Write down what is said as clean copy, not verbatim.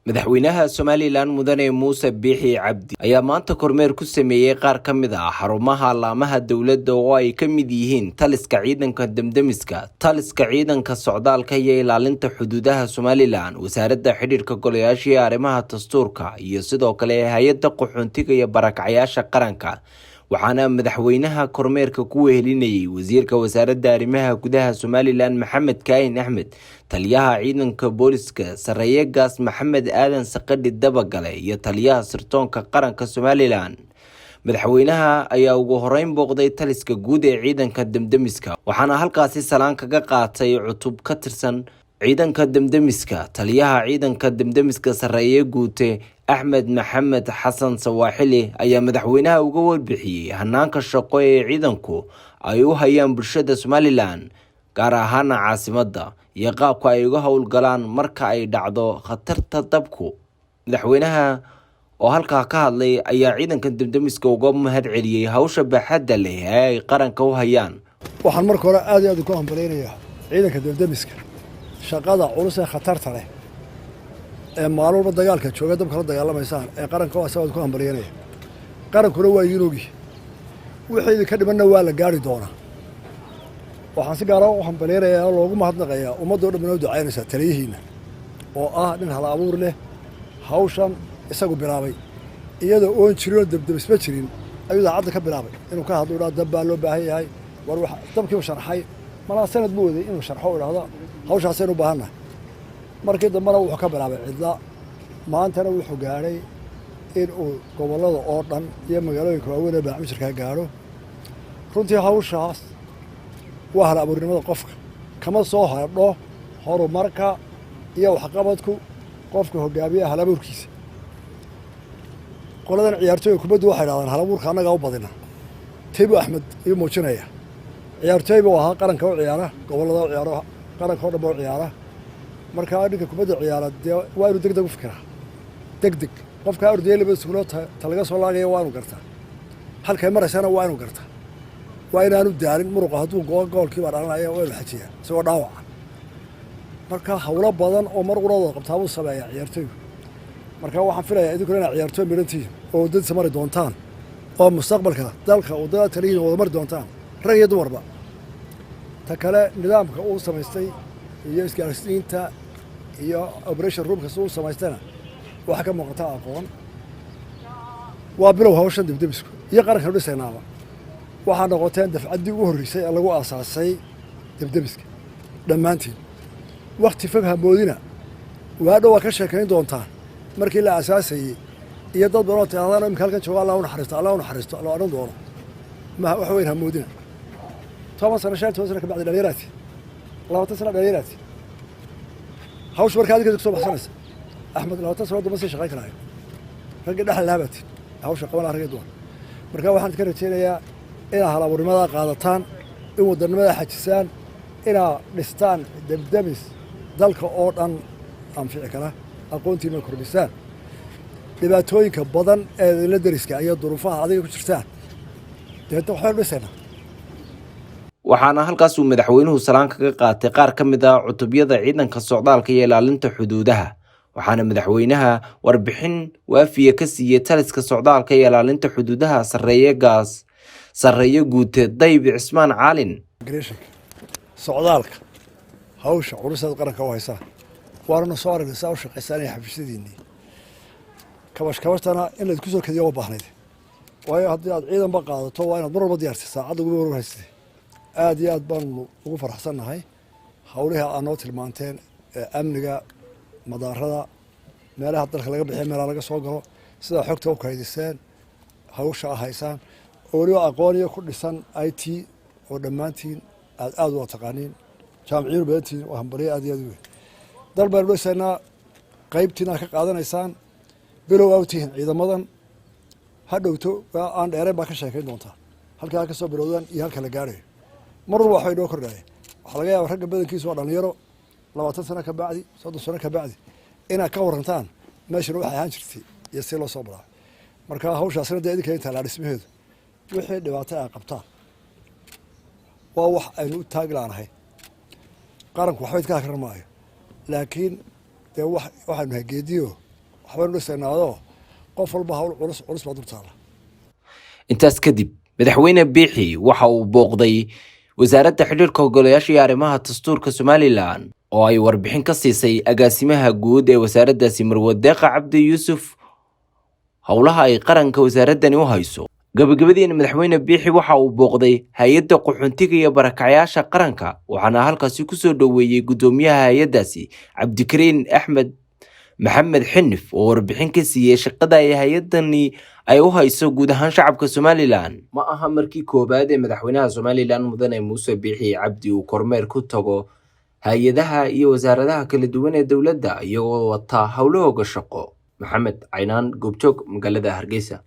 madaxweynaha Somaliland mudane Muuse Biixi Cabdi ayaa maanta kormeer ku sameeyay qaar ka mid ah xarumaha laamaha dawladda oo ay ka mid yihiin taliska ciidanka damdamiska, taliska ciidanka socdaalka iyo ilaalinta xuduudaha Somaliland, wasaaradda xiriirka golayaasha iyo arrimaha dastuurka iyo sidoo kale hay'adda qaxoontiga iyo barakacyaasha qaranka. waxaana madaxweynaha kormeerka ku wehelinayay wasiirka wasaaradda arrimaha gudaha Somaliland Maxamed Kaahin Axmed, taliyaha ciidanka booliska Sareeyagaas Maxamed Aadan Saqadhi Dabagale iyo taliyaha sirdoonka qaranka Somaliland. madaxweynaha ayaa ugu horeyn booqday taliska guud ee ciidanka damdamiska, waxaana halkaasi salaan kaga qaatay cutub ka tirsan ciidanka damdamiska. taliyaha ciidanka damdamiska Sareeye Guute Axmed Maxamed Xasan Sawaaxili ayaa madaxweynaha uga warbixiyay hanaanka shaqo ee ciidanku ay u hayaan bulshada Somaliland, gaar ahaan caasimadda, iyo qaabka ay uga howlgalaan marka ay dhacdo khatarta dabku. madaxweynaha oo halkaa ka hadlay ayaa ciidanka damdamiska uga mahad celiyay hawsha baaxadda leh ee ay qaranka u hayaan. waxaan marka hore aad iyo aad ugu hambaleynayaa ciidanka damdamiska shaqada culus ee khatarta leh ee maalmo dagaalka jooga dabka la dagaalamaysan ee qaranka waa sabab ku hambalyeynaya. qarankuna waa yinoogi wixii ka dhimanna waa la gaari doonaa. waxaan si gaar ah u hambaleynayaa oo loogu mahadnaqayaa ummadda oo dhan u ducaynaysa taliyihiina oo ah nin hal abuur leh, hawshan isagu bilaabay iyadoo oon jirin dabdabisma jirin ayuu daacadda ka bilaabay inuu ka hadlo dab baa loo baahan yahay. war wax dabkii uu sharxay malaa sanad buu waday inuu sharxo oo idhaahdo hawshaasaynu u baahannahay. markii dambena wuxuu ka bilaabay cidla, maantana wuxuu gaadhay in uu gobollada oo dhan iyo magaalooyinka waaweyn ee baacmishirka gaadho. runtii hawshaas waa hal abuurnimada qofka, kama soo hadho horumarka iyo waxqabadku qofka hogaamiyaha hal abuurkiisa. qoladan ciyaartooyga kubaddu waxay dhahdaan hal abuurka annagaa u badina. taybu axmed iyuu muujinaya ciyaartooy buu ahaa qaranka u ciyaara, gobollada u ciyaaro, qaranka oo dhan ba u ciyaara. markaa ninka kubadda ciyaara dee waa inuu deg deg u fikiraa, deg deg qofkaa ordaya laba sugulood ta laga soo laagaya waa inuu gartaa, halkay maraysana waa inuu gartaa, waa inaanu daalin muruqa hadduu goolkii baa dhalanaya waa inuu xajiyaa isagoo dhaawaca. marka hawlo badan oo mar qurooda qabtaa buu sameeyaa ciyaartooygu. marka waxaan filayaa idinkuna inaad ciyaartooy midhantihiin oo waddadiisa mari doontaan oo mustaqbalka dalka waddada taliyiin wada mari doontaan, rag iyo dumarba. ta kale nidaamka uu samaystay iyo isgaarsiinta iyo operation roomka si uu samaystayna waxaa ka muuqata aqoon. waa bilow hawshan dabdabisku iyo qaranka u dhisaynaaba waxaa noqoteen dafcaddii ugu horreysay ee lagu aasaasay dabdabiska dhammaantiin. wakhti fog hamoodina waadhow waa ka sheekayn doontaan markii la aasaasayey iyo dad badanoo tiahdaan imika halkan jooga allah u naxariisto la odhan doono. wax weyn hamoodina. 10 sano 15 sano ka bacdi dhalinyaraati 20 sano dhalinyaraati hawsha markaa adiga soo baxsanaysa. axmed 20 sano dama sii shaqayn karaayo, ragga dhexal lahabaati hawsha qaban ragga doon. marka waxaan ka rajaynayaa inaad hal abuurnimada qaadataan, in wadannimada xajisaan, inaad dhistaan dabdamis dalka oo dhan anfici kara, aqoontiina kordhisaan. dhibaatooyinka badan ee la dariska iyo duruufaha adiga ku jirtaan deeta waxaan dhisaynaa. waxaana halkaas uu madaxweynuhu salaan kaga qaatay qaar ka mid ah cutubyada ciidanka socdaalka iyo ilaalinta xuduudaha. waxaana madaxweynaha warbixin waafiya ka siiyey taliska socdaalka iyo ilaalinta xuduudaha Sareeyagaas Sareeye Guute Dayb Cismaan Caalin. socdaalka hawsha culusaad qaranka u haysaa waana soo aragnaysaa u shaqaysanaya xafiisyadiinii. kabashkabashtana in laydku soo kadiyo waa baahnayd, waayo haddii aad ciidanba qaadato waa inaad mar walba diyaartay saacadda ugu war haysatay. aad iyo aad baanu ugu faraxsannahay hawlihii aad noo tilmaanteen ee amniga, madaarada, meelaha dalka laga bixiya, meelaha laga soo galo, sidaa xogta u kaydiseen, hawsha a haysaan oo weliba aqooniyo ku dhisan IT oo dhammaantiin aad u taqaaniin, jaamiciyiin badantiin waa hambaliyo aad iyo aad u weyn. dal baynu dhisaynaa, qaybtiina ka qaadanaysaan, bilow aa u tihiin ciidamadan. ha dhowto aan dheereen baa ka sheekayn doontaa halkaa ka soo bilowdaan iyo halka la gaarayo. mar walba waxbay noo kordhaya. waxaa laga yaaba ragga badankiisu waa dhalinyaro 20 sano ka bacdi 30 sano ka bacdi inaad ka warantaan meeshan waxay ahaan jirtay iyo si loo soo bilaabay. marka hawshaasina dee idinka intaa la dhismaheedu wixii dhibaato ay qabtaan waa wax aynu u taagi laanahay. qaranku waxba idinka hakran maayo, laakiin dee waxaanu hageediyo waxbaynu dhisaynaado qof walba hawl culus baa dul taala. intaas kadib madaxweyne biixi waxa uu booqday wasaaradda xidhiirka golayaasha iyo arrimaha dastuurka Somaliland oo ay warbixin ka siisay agaasimaha guud ee wasaaraddaasi Marwo Deeqa Cabdi Yuusuf howlaha ay qaranka wasaaradani u hayso. gabagabadiina madaxweyne biixi waxa uu booqday hay'adda qaxoontiga iyo barakacayaasha qaranka waxaana halkaasi ku soo dhoweeyay gudoomiyaha hay'addaasi Cabdikariin Axmed maxamed xinif oo warbixin ka siiyay shaqada ay hay'adani ay u hayso guud ahaan shacabka Somaliland. ma aha markii koobaad ee madaxweynaha Somaliland mudane Muuse Biixi Cabdi uu kormeer ku tago hay'adaha iyo wasaaradaha kala duwan ee dowladda iyagoo wata howlahooda shaqo. maxamed caynaan goobjoog magaalada Hargeysa.